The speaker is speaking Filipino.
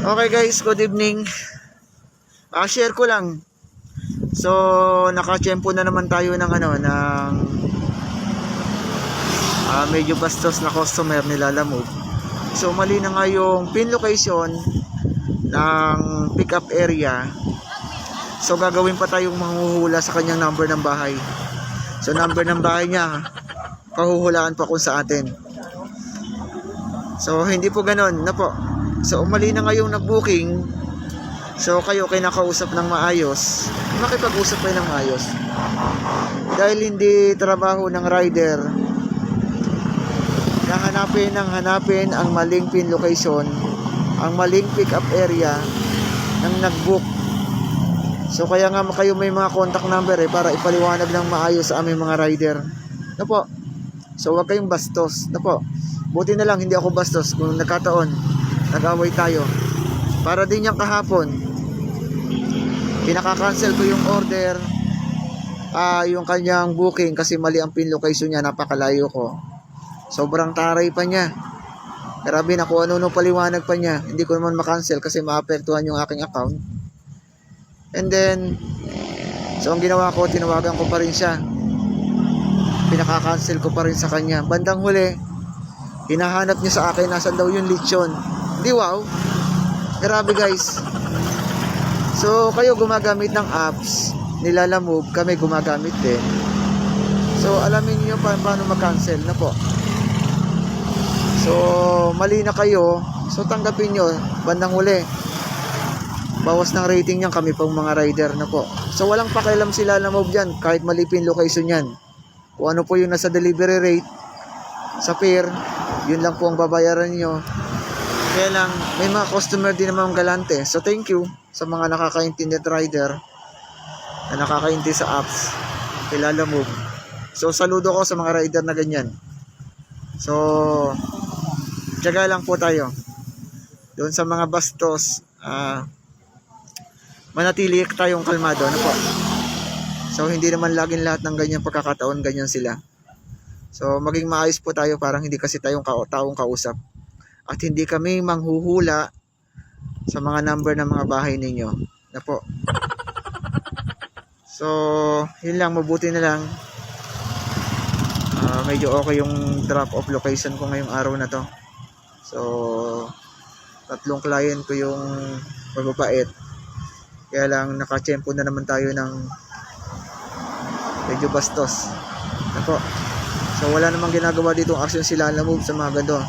Okay guys, good evening. Share ko lang. So, nakachempo na naman tayo ng medyo bastos na customer nilalamove. So, mali na nga yung pin location ng pick up area. So, gagawin pa tayong manghuhula sa kanyang number ng bahay. So, number ng bahay niya, pahuhulaan pa kung sa atin. So, hindi po ganon na po. So, mali na ngayong nag-booking. So, kayo kinakausap ng maayos. Makipag-usap kayo ng maayos. Dahil hindi trabaho ng rider na hanapin ang maling pin location, ang maling pick up area ng nag-book. So, kaya nga kayo may mga contact number para ipaliwanag ng maayos sa aming mga rider. Na po. So, huwag kayong bastos. Na po. Buti na lang hindi ako bastos kung nagkataon nag-away tayo. Para din yung kahapon, pinaka-cancel ko yung order, yung kanyang booking kasi mali ang pin location niya, napakalayo ko. Sobrang taray pa niya. Grabe na kung ano paliwanag pa niya. Hindi ko naman makancel kasi maapektuhan yung aking account. And then, so ang ginawa ko, tinawagan ko pa rin siya. Pinaka-cancel ko pa rin sa kanya. Bandang huli, hinahanap niya sa akin nasan daw yung lechon. Di wow. Grabe guys. So kayo gumagamit ng apps nilalamove, kami gumagamit din. So alamin niyo paano mag-cancel na po. So mali na kayo. So tanggapin niyo bandang huli. Bawas ng rating niyan kami pang mga rider na po. So walang pakialam sila Lalamove diyan kahit mali pin location niyan. Kung ano po yung nasa delivery rate sa fare, yun lang po ang babayaran niyo. Kaya lang, may mga customer din naman galante. So, thank you sa mga nakakaintindi at rider na nakakaintindi sa apps. Lalamove. So, saludo ko sa mga rider na ganyan. So, tiyaga lang po tayo. Doon sa mga bastos, manatili tayong kalmado. Ano po? So, hindi naman laging lahat ng ganyan pagkakataon, ganyan sila. So, maging maayos po tayo parang hindi kasi tayong taong kausap. At hindi kami manghuhula sa mga number ng mga bahay ninyo. Na po. So, yun lang. Mabuti na lang. Medyo okay yung drop-off location ko ngayong araw na to. So, 3 client ko yung mababait. Kaya lang, nakachempo na naman tayo ng medyo bastos. Na po. So, wala namang ginagawa dito ang action sila Lalamove sa mga ganito.